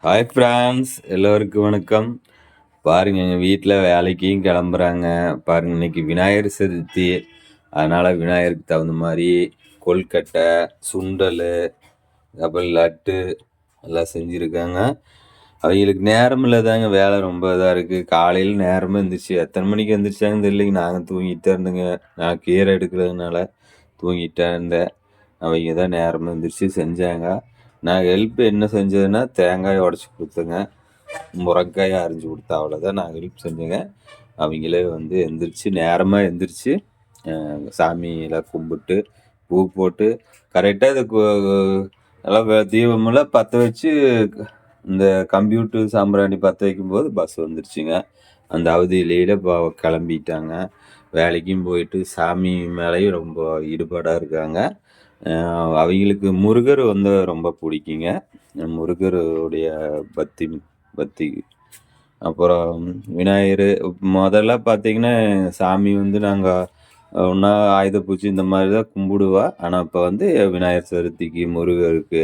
Hi France, எல்லோருக்கும் வணக்கம். பாருங்க, எங்கள் வீட்டில் வேலைக்கும் கிளம்புறாங்க. பாருங்க, இன்னைக்கு விநாயகர் சதுர்த்தி. அதனால் விநாயகருக்கு தகுந்த மாதிரி கொழுக்கட்டை, சுண்டல், அப்புறம் லட்டு எல்லாம் செஞ்சுருக்காங்க. அவங்களுக்கு நேரம் இல்லாதாங்க, வேலை ரொம்ப இதாக இருக்குது. காலையில் நேரமாக எழுந்திரிச்சு எத்தனை மணிக்கு எழுந்திரிச்சாங்கன்னு தெரியலைங்க. நாங்கள் தூங்கிட்டு தான் இருந்தோங்க. நான் கீரை எடுக்கிறதுனால தூங்கிட்டே இருந்தேன். அவங்க தான் நேரமாக எழுந்திரிச்சு செஞ்சாங்க. நான் ஹெல்ப் என்ன செஞ்சதுன்னா, தேங்காயை உடச்சி கொடுத்தேங்க, முருங்கைக்காயை அரிஞ்சு கொடுத்தேன். அவ்வளோதான் நான் ஹெல்ப் செஞ்சேங்க. அவங்களே வந்து எந்திரிச்சு நேரமாக எந்திரிச்சு சாமியெல்லாம் கும்பிட்டு பூ போட்டு கரெக்டாக இது நல்லா தீபமெல்லாம் பற்ற வச்சு இந்த கம்ப்யூட்டர் சாம்பிராணி பற்ற வைக்கும்போது பஸ் வந்துருச்சுங்க. அந்த அவதியிலேயே கிளம்பிட்டாங்க. வேலைக்கும் போயிட்டு சாமி மேலேயும் ரொம்ப ஈடுபாடாக இருக்காங்க. அவங்களுக்கு முருகர் வந்து ரொம்ப பிடிக்குங்க. முருகருடைய பக்தி பக்தி அப்புறம் விநாயகர் முதல்ல பார்த்தீங்கன்னா, சாமி வந்து நாங்கள் ஒன்றா ஆயுத பூஜை இந்த மாதிரி தான் கும்பிடுவா. ஆனால் இப்போ வந்து விநாயகர் சதுர்த்திக்கு, முருகருக்கு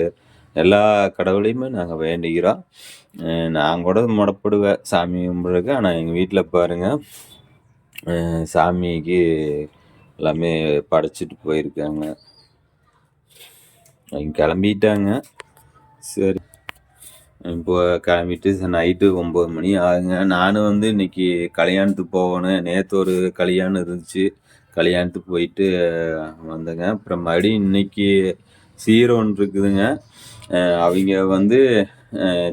எல்லா கடவுளையுமே நாங்கள் வேண்டிக்கிறோம். நான் கூட முடப்படுவேன் சாமி கும்பிட்றதுக்கு. ஆனால் எங்கள் வீட்டில் பாருங்கள், சாமிக்கு எல்லாமே படைச்சிட்டு போயிருக்காங்க. அவங்க கிளம்பிட்டாங்க. சரி, இப்போ கிளம்பிட்டு நைட்டு 9 மணி ஆகுங்க. நானும் வந்து இன்னைக்கு கல்யாணத்துக்கு போகணும். நேற்று ஒரு கல்யாணம் இருந்துச்சு, கல்யாணத்துக்கு போயிட்டு வந்தேங்க. அப்புறம் மறுபடியும் இன்னைக்கு சீர் ஒன்று இருக்குதுங்க. அவங்க வந்து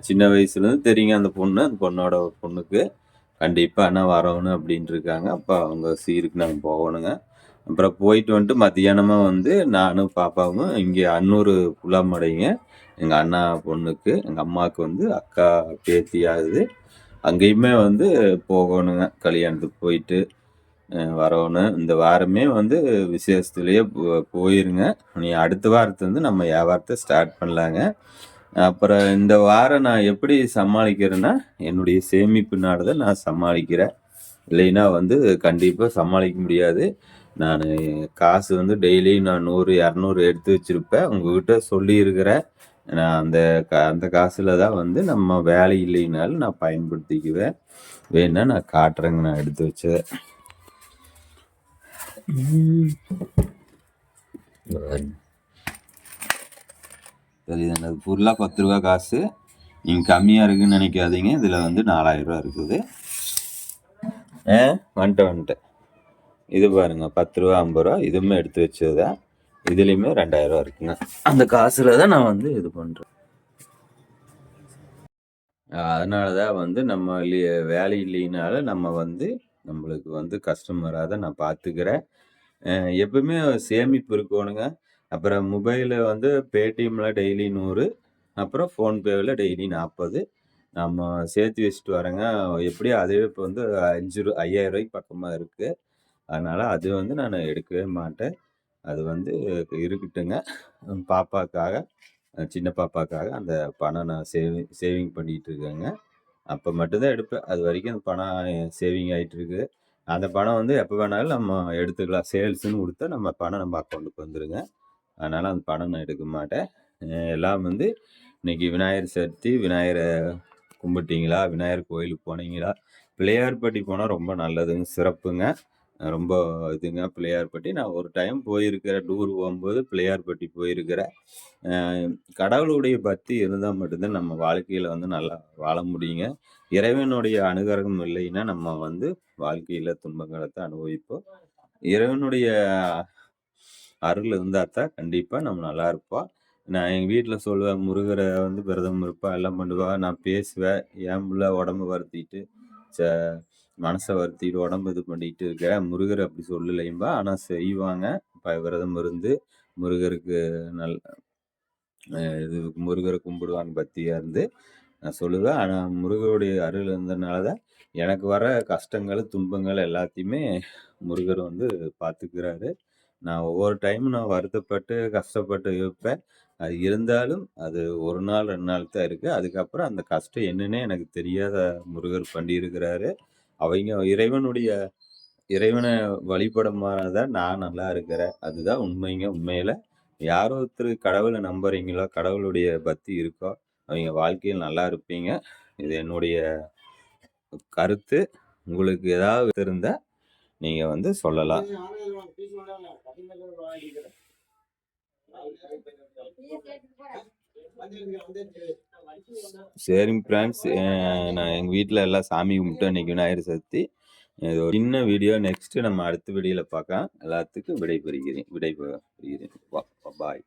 சின்ன வயசுலேருந்து தெரியுங்க அந்த பொண்ணு. அந்த பொண்ணோட பொண்ணுக்கு கண்டிப்பாக அண்ணா வரணும் அப்படின்ட்டு இருக்காங்க. அப்போ அவங்க சீருக்கு நாங்கள் போகணுங்க. அப்புறம் போயிட்டு வந்துட்டு மத்தியானமாக வந்து நானும் பாப்பாவும் இங்கே அன்னூர் புலாமடைங்க, எங்கள் அண்ணா பொண்ணுக்கு, எங்கள் அம்மாவுக்கு வந்து அக்கா பேத்தி ஆகுது. அங்கேயுமே வந்து போகணுங்க. கல்யாணத்துக்கு போயிட்டு வரணும். இந்த வாரமே வந்து விசேஷத்துலேயே போயிருங்க. நீ அடுத்த வாரத்துலேருந்து நம்ம வியாபாரத்தை ஸ்டார்ட் பண்ணலாங்க. அப்புறம் இந்த வாரம் நான் எப்படி சமாளிக்கிறேன்னா, என்னுடைய சேமிப்புனால தான் நான் சமாளிக்கிறேன். இல்லைன்னா வந்து கண்டிப்பாக சமாளிக்க முடியாது. நான் காசு வந்து டெய்லியும் நான் 100, 200 எடுத்து வச்சுருப்பேன். உங்ககிட்ட சொல்லியிருக்கிறேன். நான் அந்த காசில் தான் வந்து நம்ம வேலை இல்லைனாலும் நான் பயன்படுத்திக்குவேன். வேணா நான் காட்டுறேங்க, நான் எடுத்து வச்சதை. தெரியுதுங்க, அது ஃபுல்லாக 10 ரூபா காசு. நீங்கள் கம்மியாக இருக்குதுன்னு நினைக்காதீங்க. இதில் வந்து 4000 ரூபா இருக்குது. வந்துட்டேன். இது பாருங்க, 10 ரூபா, 50 ரூபா இதுவுமே எடுத்து வச்சது தான். இதுலேயுமே 2000 ரூபா இருக்குங்க. அந்த காசில் தான் நான் வந்து இது பண்ணுறேன். அதனால தான் வந்து நம்ம வேலை இல்லைனாலும் நம்ம வந்து நம்மளுக்கு வந்து கஸ்டமராக நான் பார்த்துக்கிறேன். எப்பவுமே சேமிப்பு இருக்கணுங்க. அப்புறம் மொபைலில் வந்து பேடிஎம்மில் டெய்லி 100, அப்புறம் ஃபோன்பேவில் டெய்லி 40 நம்ம சேர்த்து வச்சுட்டு வரேங்க. எப்படியும் அதுவே இப்போ வந்து 5000 ரூபாய்க்கு பக்கமாக இருக்குது. அதனால் அது வந்து நான் எடுக்கவே மாட்டேன். அது வந்து இருக்கட்டுங்க. பாப்பாக்காக, சின்ன பாப்பாக்காக அந்த பணம் நான் சேவிங் பண்ணிகிட்டு இருக்கேங்க. அப்போ மட்டும்தான் எடுப்பேன். அது வரைக்கும் அந்த பணம் சேவிங் ஆகிட்டுருக்கு. அந்த பணம் வந்து எப்போ வேணாலும் நம்ம எடுத்துக்கலாம். சேல்ஸுன்னு கொடுத்தா நம்ம பணம் நம்ம அக்கௌண்ட்டுக்கு வந்துடுங்க. அதனால் அந்த பணம் நான் எடுக்க மாட்டேன். எல்லாம் வந்து இன்றைக்கி விநாயகர் சதுர்த்தி. விநாயகரை கும்பிட்டீங்களா? விநாயகர் கோயிலுக்கு போனீங்களா? பிள்ளையார்பட்டி போனால் ரொம்ப நல்லதுங்க, சிறப்புங்க. ரொம்ப இதுங்க பிள்ளையார்பட்டி. நான் ஒரு டைம் போயிருக்கிறேன், டூர் போகும்போது பிள்ளையார்பட்டி போயிருக்கிறேன். கடவுளுடைய பக்தி இருந்தால் மட்டும்தான் நம்ம வாழ்க்கையில் வந்து நல்லா வாழ முடியுங்க. இறைவனுடைய அனுகிரகம் இல்லைன்னா நம்ம வந்து வாழ்க்கையில் துன்பங்களை தான் அனுபவிப்போம். இறைவனுடைய அருள் இருந்தால் தான் கண்டிப்பாக நம்ம நல்லா இருப்போம். நான் எங்கள் வீட்டில் சொல்லுவேன், முருகரை வந்து விரதம் இருப்பேன், எல்லாம் பண்ணுவேன். நான் பேசுவேன், என் பிள்ளை உடம்பு வருத்திட்டு மனசை வருத்திட்டு உடம்பு இது பண்ணிட்டு இருக்க, முருகர் அப்படி சொல்லலையும்பா. ஆனால் செய்வாங்க. விரதம் இருந்து முருகருக்கு இது முருகரை கும்பிடுவாங்க பக்தியாக இருந்து. நான் சொல்லுவேன். ஆனால் முருகருடைய அருள் இருந்ததுனால தான் எனக்கு வர கஷ்டங்கள், துன்பங்கள் எல்லாத்தையுமே முருகர் வந்து பார்த்துக்கிறாரு. நான் ஒவ்வொரு டைமும் நான் வருத்தப்பட்டு கஷ்டப்பட்டு இருப்பேன். அது இருந்தாலும் அது 1 நாள் 2 நாள் தான் இருக்குது. அதுக்கப்புறம் அந்த கஷ்டம் என்னன்னே எனக்கு தெரியாத முருகர் பண்ணியிருக்கிறாரு. அவங்க இறைவனை வழிபடும்போது தான் நான் நல்லா இருக்கிறேன். அதுதான் உண்மைங்க. உண்மையில் யார் ஒருத்தர் கடவுளை நம்புறீங்களோ, கடவுளுடைய பக்தி இருக்கோ, அவங்க வாழ்க்கையில் நல்லா இருப்பீங்க. இது என்னுடைய கருத்து. உங்களுக்கு ஏதாவது இருந்தா நீங்க வந்து சொல்லலாம். சரிங்க ஃப்ரெண்ட்ஸ். நான் எங்க வீட்ல எல்லாம் சாமி கும்பிட்டோம். இன்னைக்கு விநாயகர் சதுர்த்தி. இது ஒரு சின்ன வீடியோ. நெக்ஸ்ட் நம்ம அடுத்த வீடியோல பார்க்கலாம். எல்லாத்துக்கும் விடைபெறுகிறேன். பாய்.